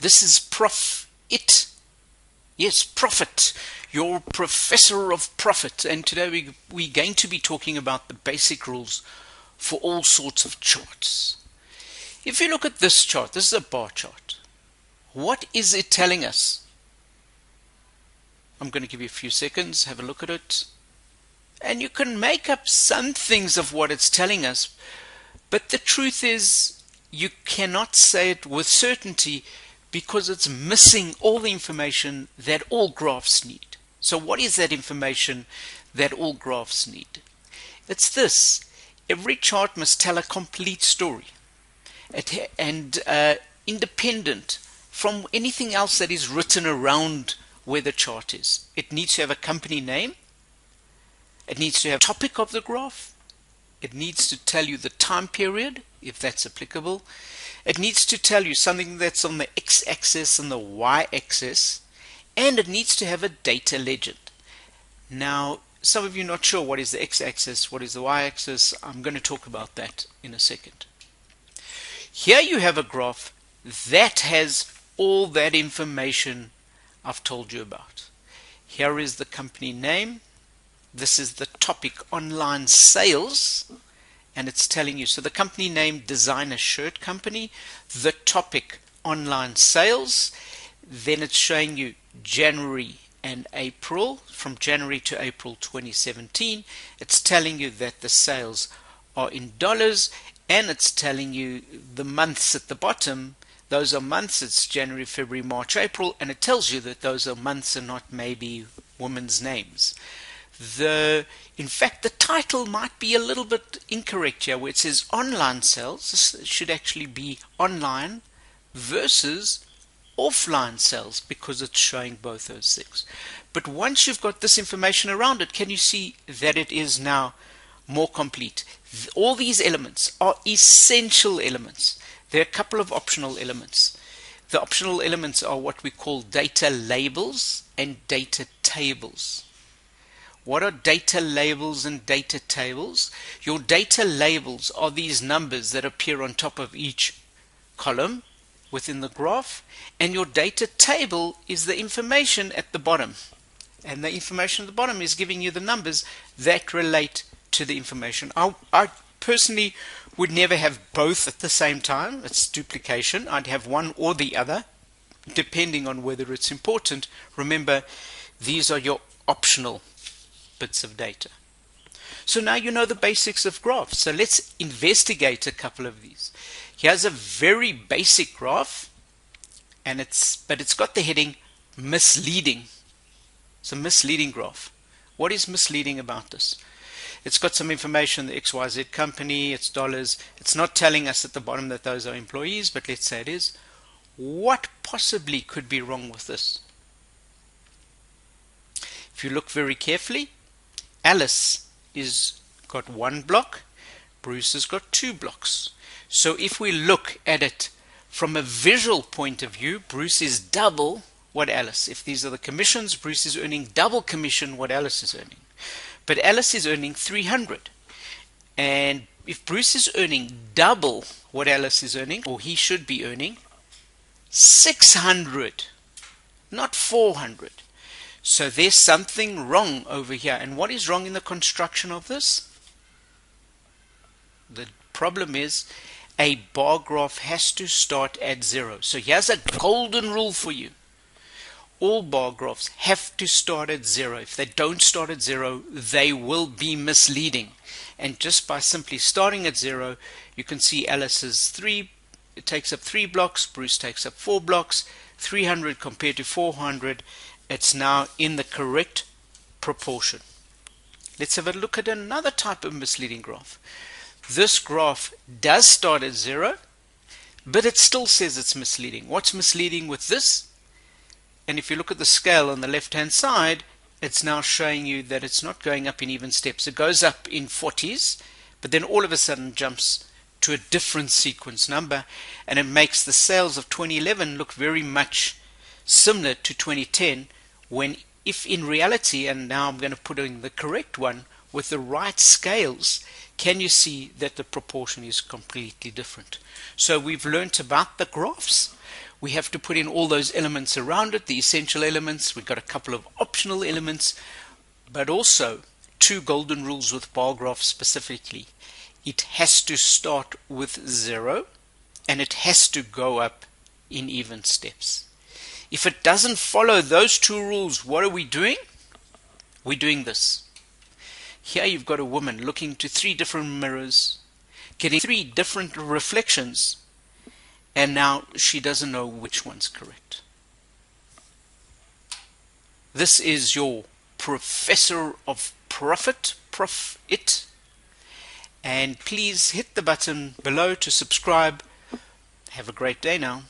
This is Prof. It. Yes, Profit, your professor of profit. And today we're going to be talking about the basic rules for all sorts of charts. If you look at this chart, this is a bar chart. What is it telling us? I'm going to give you a few seconds, have a look at it. And you can make up some things of what it's telling us, but the truth is you cannot say it with certainty because it's missing all the information that all graphs need. So what is that information that all graphs need? It's this. Every chart must tell a complete story and independent from anything else that is written around where the chart is. It needs to have a company name. It needs to have a topic of the graph. It needs to tell you the time period, if that's applicable. It needs to tell you something that's on the x-axis and the y-axis, and it needs to have a data legend. Now, some of you are not sure what is the x-axis, what is the y-axis. I'm going to talk about that in a second. Here you have a graph that has all that information I've told you about. Here is the company name. This is the topic, online sales. And it's telling you, so the company name, Designer Shirt Company, the topic, online sales, then it's showing you January and April, from January to April 2017. It's telling you that the sales are in dollars, and it's telling you the months at the bottom. Those are months, it's January, February, March, April, and it tells you that those are months and not maybe women's names. In fact, the title might be a little bit incorrect here, where it says online sales. This should actually be online versus offline sales, because it's showing both those things. But once you've got this information around it, can you see that it is now more complete? All these elements are essential elements. There are a couple of optional elements. The optional elements are what we call data labels and data tables. What are data labels and data tables? Your data labels are these numbers that appear on top of each column within the graph, and your data table is the information at the bottom. And the information at the bottom is giving you the numbers that relate to the information. I personally would never have both at the same time. It's duplication. I'd have one or the other, depending on whether it's important. Remember, these are your optional bits of data. So now you know the basics of graphs. So let's investigate a couple of these. Here's a very basic graph, and it's got the heading misleading. It's a misleading graph. What is misleading about this? It's got some information, the XYZ company, it's dollars. It's not telling us at the bottom that those are employees, but let's say it is. What possibly could be wrong with this? If you look very carefully, Alice is got one block, Bruce has got two blocks. So if we look at it from a visual point of view, Bruce is double what Alice. If these are the commissions, Bruce is earning double commission what Alice is earning. But Alice is earning 300. And if Bruce is earning double what Alice is earning, or he should be earning 600, not 400. So there's something wrong over here. And what is wrong in the construction of this? The problem is a bar graph has to start at 0. So here's a golden rule for you. All bar graphs have to start at 0. If they don't start at 0, they will be misleading. And just by simply starting at 0, you can see Alice is 3. It takes up 3 blocks. Bruce takes up 4 blocks. 300 compared to 400. It's now in the correct proportion. Let's have a look at another type of misleading graph. This graph does start at 0, but it still says it's misleading. What's misleading with this? And if you look at the scale on the left hand side, it's now showing you that it's not going up in even steps. It goes up in 40s, but then all of a sudden jumps to a different sequence number, and it makes the sales of 2011 look very much similar to 2010, when if in reality, and now I'm going to put in the correct one with the right scales, can you see that the proportion is completely different? So we've learnt about the graphs. We have to put in all those elements around it, the essential elements. We've got a couple of optional elements, but also two golden rules with bar graphs specifically. It has to start with 0 and it has to go up in even steps. If it doesn't follow those two rules, what are we doing? We're doing this. Here you've got a woman looking to 3 different mirrors, getting 3 different reflections, and now she doesn't know which one's correct. This is your Professor of Profit, Prof It. And please hit the button below to subscribe. Have a great day now.